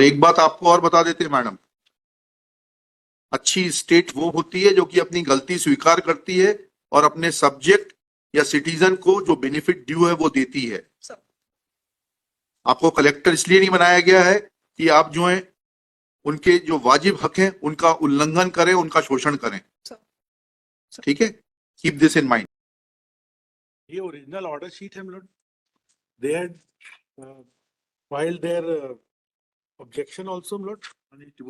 एक बात आपको और बता देते हैं मैडम, अच्छी स्टेट वो होती है जो कि अपनी गलती स्वीकार करती है और अपने सब्जेक्ट या सिटीजन को जो बेनिफिट ड्यू है वो देती है। आपको कलेक्टर इसलिए नहीं बनाया गया है कि आप जो है उनके जो वाजिब हक हैं उनका उल्लंघन करें, उनका शोषण करें। ठीक है, कीप दिस इन माइंड। ये ओरिजिनल ऑर्डर शीट है milord, they had filed their objection also milord,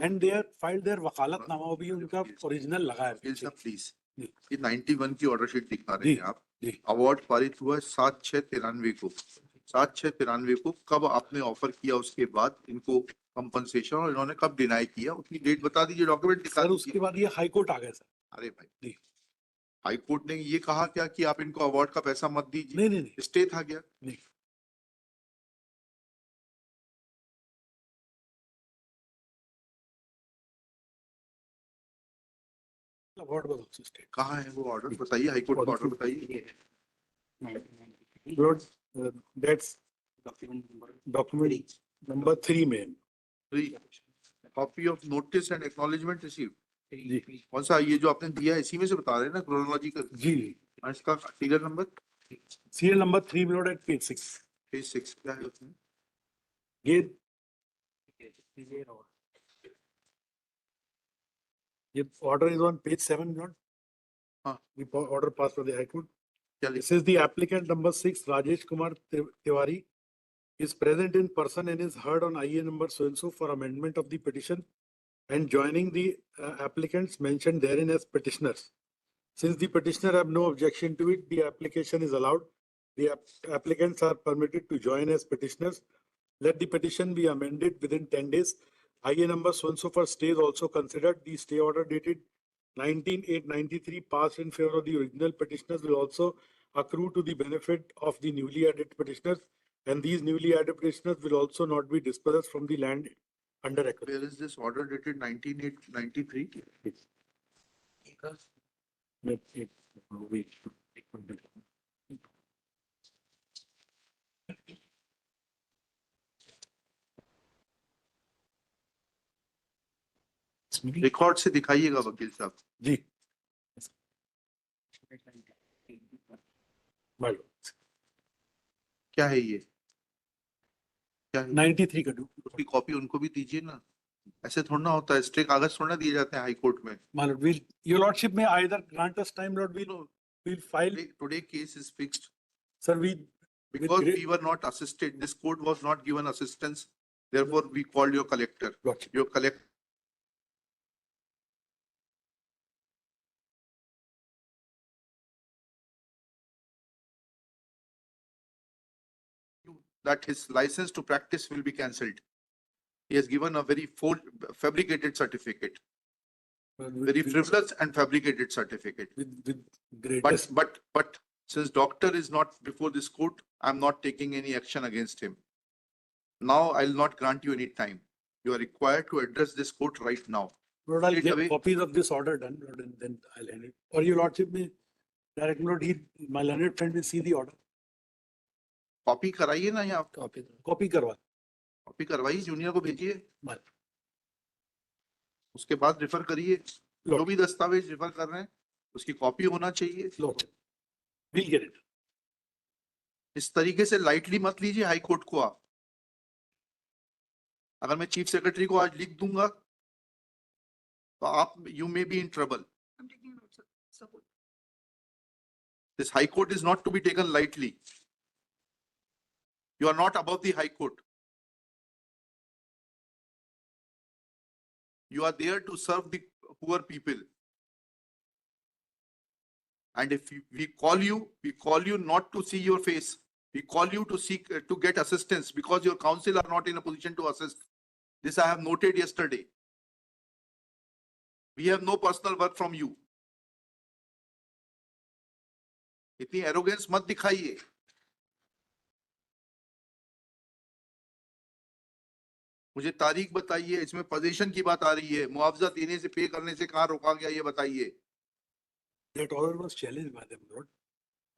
and they have filed their वकालतनामा भी उनका ओरिजिनल लगा है। प्लीज, ये 91 की ऑर्डर शीट दिखा रहे हैं आप। जी। अवार्ड पारित हुआ 7/6/93 को। 7/6/93 को कब आपने ऑफर किया, उसके बाद इनको कंपनसेशन, और इन्होंने कब डिनाई किया, उसकी डेट बता दीजिए, डॉक्यूमेंट दिखा सर। दीजिए। उसके बाद ये हाई कोर्ट आ गया सर। अरे भाई जी। हाई कोर्ट ने ये कहा क्या कि आप इनको अवार्ड का पैसा मत दीजिए? नहीं नहीं नहीं, स्टे था क्या? नहीं। Award was also stay. कहाँ है वो ऑर्डर, बताइए, हाई कोर्ट का ऑर्डर बताइए। मिलोड, दैट्स डॉक्यूमेंट नंबर 3 में। Copy of notice and acknowledgement receive. जी कौन सा? ये जो आपने दिया है इसी में से बता रहे हैं ना, क्रोनोलॉजी का? जी। इसका serial number? Serial number 3 milord at page 6। Page 6 क्या है उसमें? ये order is on page 7 milord. हाँ। The order passed by the High Court. क्या This is the applicant number 6, Rajesh Kumar Tiwari, is present in person and is heard on IA number so and so for amendment of the petition and joining the applicants mentioned therein as petitioners. Since the petitioner have no objection to it, the application is allowed. The applicants are permitted to join as petitioners. Let the petition be amended within 10 days. IA number so and so for stay is also considered. The stay order dated 19/8/93 passed in favor of the original petitioners will also accrue to the benefit of the newly added petitioners, and these newly added petitioners will also not be dispossessed from the land under acquisition. Where is this order dated 19/8/93? Record से दिखाइएगा वकील साहब। जी। क्या है ये? क्या है? 93 का do. उसकी कॉपी उनको भी दीजिए ना, ऐसे थोड़ा ना होता है, स्टे कागज थोड़ा ना दिए जाते हैं हाई कोर्ट में। Malord, will your lordship may either grant us time, Lord, we'll file. Today case is fixed. Sir, because we were not assisted, this court was not given assistance, therefore we called your collector. Gotcha. Your collector that his license to practice will be cancelled. He has given a very fabricated certificate, very frivolous and fabricated certificate. With greatest. But since doctor is not before this court, I'm not taking any action against him. Now I'll not grant you any time. You are required to address this court right now. Lord, I'll get copies of this order done, Lord, and then I'll hand it. Or your lordship may direct, Lord, my learned friend will see the order. Copy कराइए ना, यहाँ copy करवाइए, junior को भेजिए, उसके बाद refer करिए। जो भी दस्तावेज रिफर कर रहे हैं उसकी कॉपी होना चाहिए। We'll get it. इस तरीके से लाइटली मत लीजिए हाई कोर्ट को आप। अगर मैं चीफ सेक्रेटरी को आज लिख दूंगा तो आप you may be in trouble. This high court is not to be taken lightly. You are not above the High Court. You are there to serve the poor people. And if we call you not to see your face. We call you to seek, to get assistance because your counsel are not in a position to assist. This I have noted yesterday. We have no personal work from you. इतनी arrogance मत दिखाइए। मुझे तारीख बताइए, इसमें position की बात आ रही है, मुआवजा देने से, पे करने से कहाँ रोका गया ये बताइए। That order was challenged by them, Lord.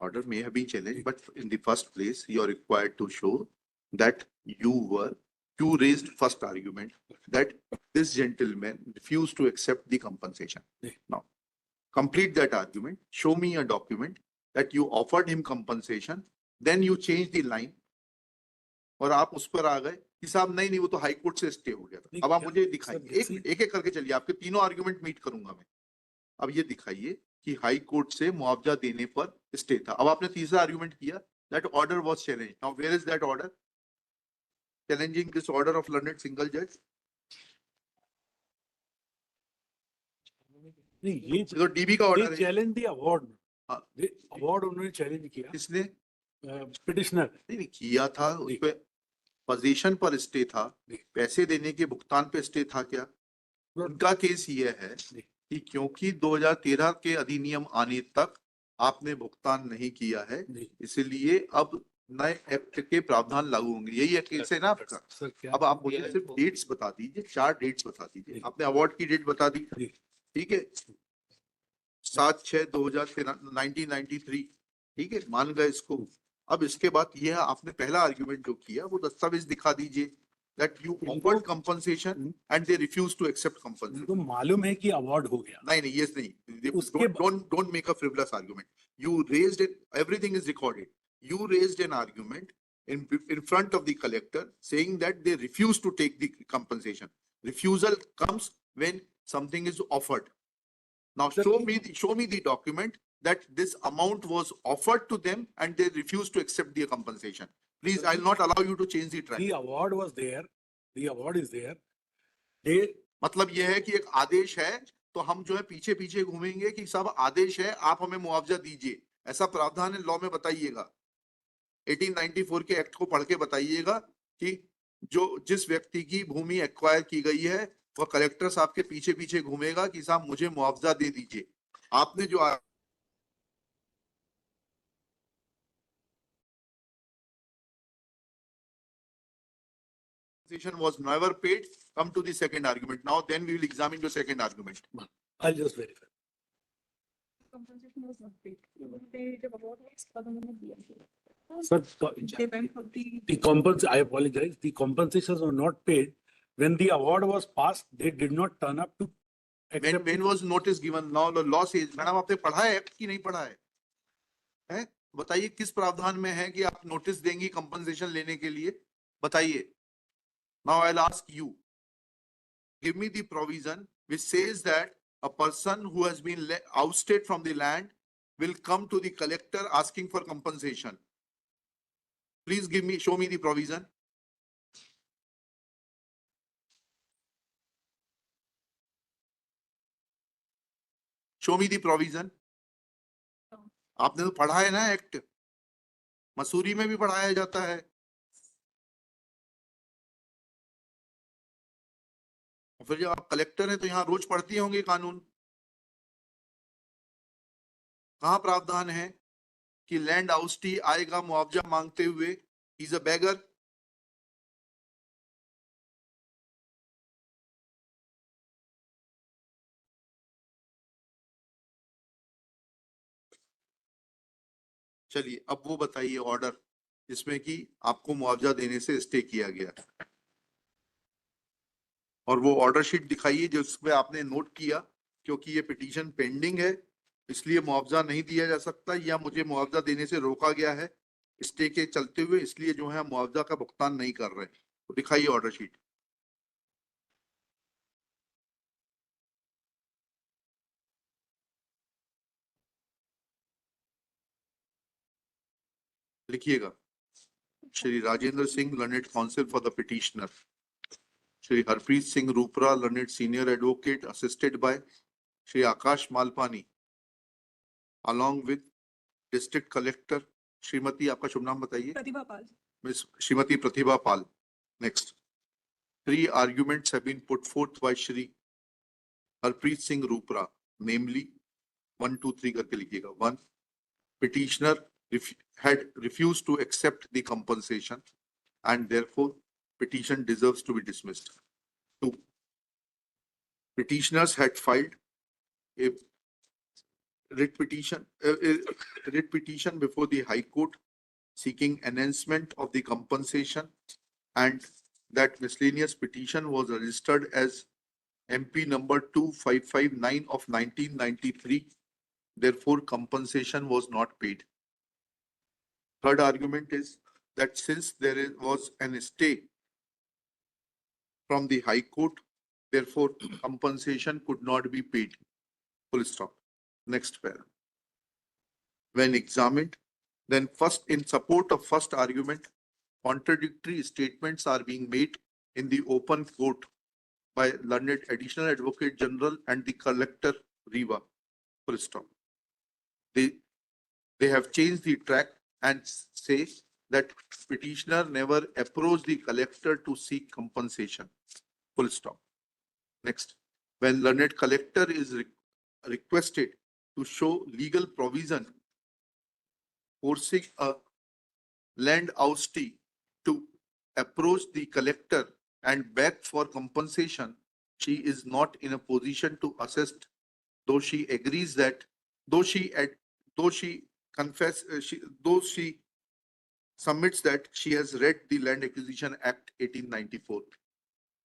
Order may have been challenged, but in the first place, you are required to show that you were you raised first argument that this gentleman refused to accept the compensation. Yeah. Now, complete that argument. Show me a document that you offered him compensation, then you changed the line. और आप उस पर आ गए कि साहब नहीं वो तो हाई कोर्ट से स्टे हो गया था. नहीं, अब आप क्या- मुझे सर, दिखाइए, एक एक करके चलिए, आपके तीनों आर्गुमेंट मीट करूंगा मैं. अब ये दिखाइए कि हाई कोर्ट से मुआवजा देने पर स्टे था. अब आपने तीसरा आर्गुमेंट किया that order was challenged. Now where is that order challenging this order of learned single जज? नहीं, ये तो डीबी का ऑर्डर है. Challenge the award. हाँ. अवार्ड उन्होंने चैलेंज किया, किसने? पिटिशनर. नहीं किया था, उस जी. पे पोजीशन पर स्टे था, जी. पैसे देने के भुगतान पे स्टे था क्या? उनका केस ये है जी. कि क्योंकि 2013 के अधिनियम आने तक आपने भुगतान नहीं किया है, जी. इसलिए अब नए एक्ट के प्रावधान लागू होंगे. यही है केस है ना आपका? सर क्या अब आप मुझे सिर्फ डेट्स बता दीजिए, 4 डेट्स बता दीजिए. जी. आपने अवार्ड की डेट बता दी, जी. ठीक है, 7/6/1993, ठीक है, मान गए इसको. अब इसके बाद ये आपने पहला आर्ग्यूमेंट जो किया वो दस्तावेज दिखा दीजिए that you offered compensation and they refuse to accept compensation. उनको मालूम है कि अवार्ड हो गया. नहीं नहीं, यस नहीं, उसके don't make a frivolous argument. You raised it, everything is recorded. You raised an argument in front of the collector saying that they refuse to take the compensation. Refusal comes when something is offered. Now Sir, show me the document that this amount was offered to them and they refused to accept the compensation. Please, Sir, I'll not allow you to change the track. the award was there, the award is there. They मतलब यह है कि एक आदेश है तो हम जो है पीछे पीछे घूमेंगे कि सब आदेश है, आप हमें मुआवजा दीजिए. ऐसा प्रावधान है लॉ में, बताइएगा. 1894 के एक्ट को पढ़ के बताइएगा कि जो जिस व्यक्ति की भूमि एक्वायर की गई है वह कलेक्टर साहब के पीछे पीछे घूमेगा कि साहब मुझे मुआवजा दे दीजिए. आपने जो was never paid. Come to the second argument. Now then we will examine the second argument. I'll just verify. Compensation was not paid. They जब award was तब उन्होंने दिया. Sir, They went for the I apologize. The compensations were not paid. When the award was passed, they did not turn up to accept. When was notice given? Now the law says, madam आपने पढ़ा है act की नहीं पढ़ा है? हैं? बताइए किस प्रावधान में है कि आप नोटिस देंगी कंपनसेशन लेने के लिए? बताइए. Now I'll ask you, give me the provision which says that a person who has been ousted from the land will come to the collector asking for compensation. Please show me the provision. Show me the provision. आपने तो पढ़ा है ना act, Mussoorie में भी पढ़ाया जाता है. फिर जब आप कलेक्टर हैं तो यहाँ रोज पढ़ती होंगे कानून. कहाँ प्रावधान है कि लैंड आउस्टी आएगा मुआवजा मांगते हुए? इज अ बेगर. चलिए अब वो बताइए ऑर्डर जिसमें कि आपको मुआवजा देने से स्टे किया गया, और वो ऑर्डर शीट दिखाइए जिसमें आपने नोट किया क्योंकि ये पिटीशन पेंडिंग है इसलिए मुआवजा नहीं दिया जा सकता, या मुझे मुआवजा देने से रोका गया है स्टे के चलते हुए, इसलिए जो है मुआवजा का भुगतान नहीं कर रहे. तो दिखाइए ऑर्डर शीट. लिखिएगा. Shri Rajendra Singh, learned counsel for the petitioner. Shri Harpreet Singh Rupra, learned senior advocate, assisted by Shri Akash Malpani, along with district collector Shrimati, आपका शुभ नाम बताइए? Pratibha Pal. Miss Shrimati Pratibha Pal. Next. 3 arguments have been put forth by Shri Harpreet Singh Rupra, namely 1, 2, 3 करके लिखिएगा. 1. Petitioner had refused to accept the compensation and therefore petition deserves to be dismissed. 2. Petitioners had filed a writ petition before the High Court seeking enhancement of the compensation and that miscellaneous petition was registered as MP number 2559 of 1993. Therefore, compensation was not paid. Third argument is that since was an stay from the High Court, therefore compensation could not be paid. Full stop. Next paragraph. When examined, then first in support of first argument, contradictory statements are being made in the open court by learned Additional Advocate General and the Collector Riva. Full stop. They have changed the track and say that petitioner never approached the collector to seek compensation. Full stop. Next, when learned collector is requested to show legal provision forcing a land oustee to approach the collector and beg for compensation, she is not in a position to assist, though she agrees that, though she submits that she has read the Land Acquisition Act 1894.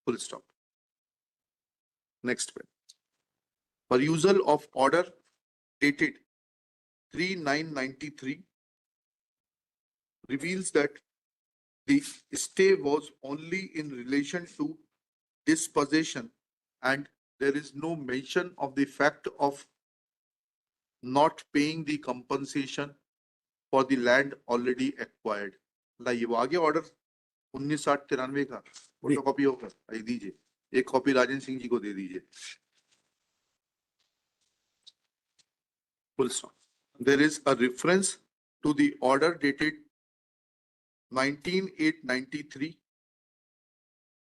Full stop. Next one. Perusal of order dated 3/9/93 reveals that the stay was only in relation to dispossession and there is no mention of the fact of not paying the compensation for the land already acquired. लाइए वो आगे order 1993 का photo copy होकर आइए दीजिए, एक copy Rajendra Singh ji को दे दीजिए. Full stop. There is a reference to the order dated 19/8/93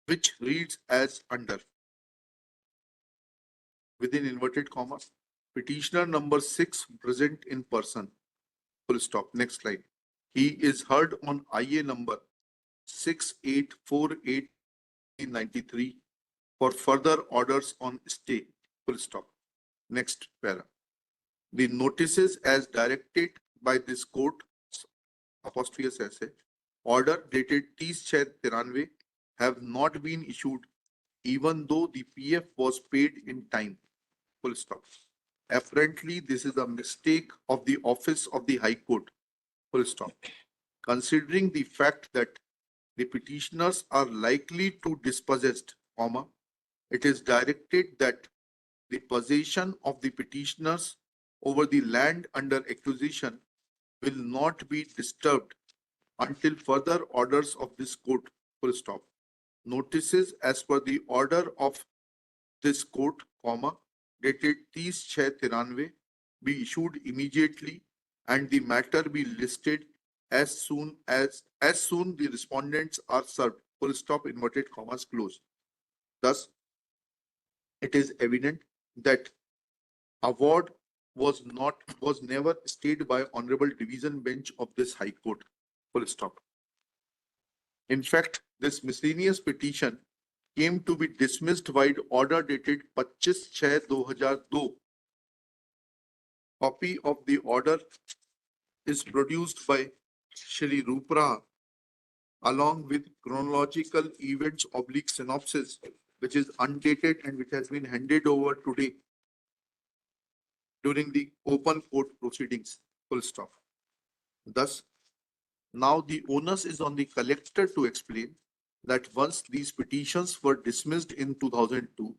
which reads as under, within inverted commas, petitioner number 6 present in person. Full stop. Next slide. He is heard on IA number 6848/93 for further orders on stay. Full stop. Next para. The notices as directed by this court, apostrophe essay, order dated 30/6/93 have not been issued even though the PF was paid in time. Full stop. Apparently, this is a mistake of the office of the High Court. Full stop. Considering the fact that the petitioners are likely to dispossessed, comma, it is directed that the possession of the petitioners over the land under acquisition will not be disturbed until further orders of this court. Full stop. Notices as per the order of this court, comma, dated 30/6/93 be issued immediately and the matter be listed as soon the respondents are served. Full stop, inverted commas closed. Thus, it is evident that award was never stayed by Honorable Division Bench of this High Court. Full stop. In fact, this miscellaneous petition came to be dismissed by order dated 25/6/2002. Copy of the order is produced by Shri Rupra along with chronological events / synopsis, which is undated and which has been handed over today during the open court proceedings. Full stop. Thus, now the onus is on the collector to explain that once these petitions were dismissed in 2002,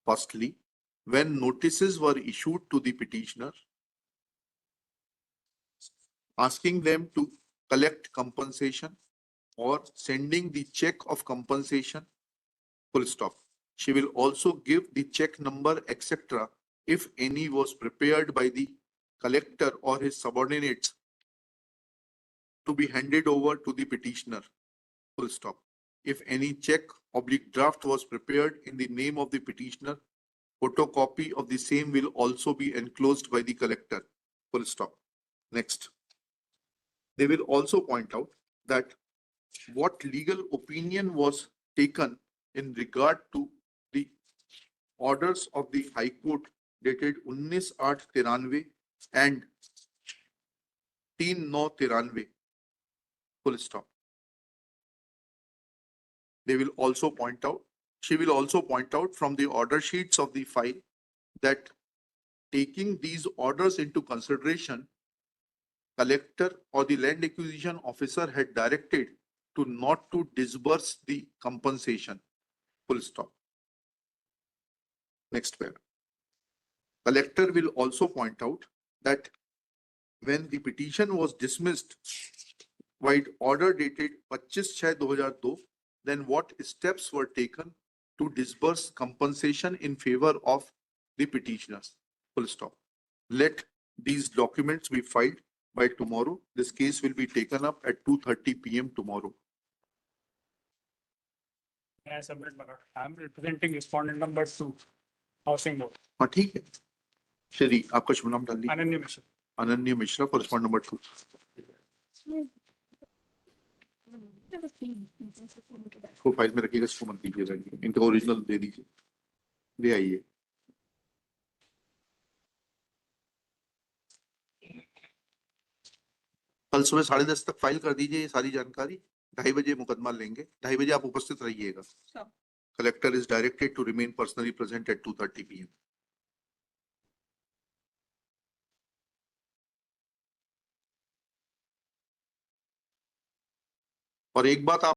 firstly, when notices were issued to the petitioner asking them to collect compensation or sending the check of compensation, full stop. She will also give the check number, etc., if any was prepared by the collector or his subordinates to be handed over to the petitioner. Full stop. If any check / draft was prepared in the name of the petitioner, photocopy of the same will also be enclosed by the collector. Full stop. Next. They will also point out that what legal opinion was taken in regard to the orders of the High Court dated 19/8/93 and 3/9/93. Full stop. they will also point out, she will also point out from the order sheets of the file that taking these orders into consideration, collector or the land acquisition officer had directed to not to disburse the compensation. Full stop. Next paragraph. Collector will also point out that when the petition was dismissed by order dated 25/6/2002, then what steps were taken to disburse compensation in favor of the petitioners? Full stop. Let these documents be filed by tomorrow. This case will be taken up at 2:30 PM tomorrow. I submit my, I'm representing respondent number 2, housing board, हाँ ठीक है श्री आपका शुभ नाम डाल लीजिए Ananya Mishra. अनन्य Mishra for respond number 2 को फाइल में रखिएगा इसको मत दीजिएगा इनका ओरिजिनल दे दीजिए ले आइए कल सुबह 10:30 तक फाइल कर दीजिए ये सारी जानकारी 2:30 बजे मुकदमा लेंगे 2:30 बजे आप उपस्थित रहिएगा Sure. Collector is directed to remain personally present at 2:30 PM और एक बात आप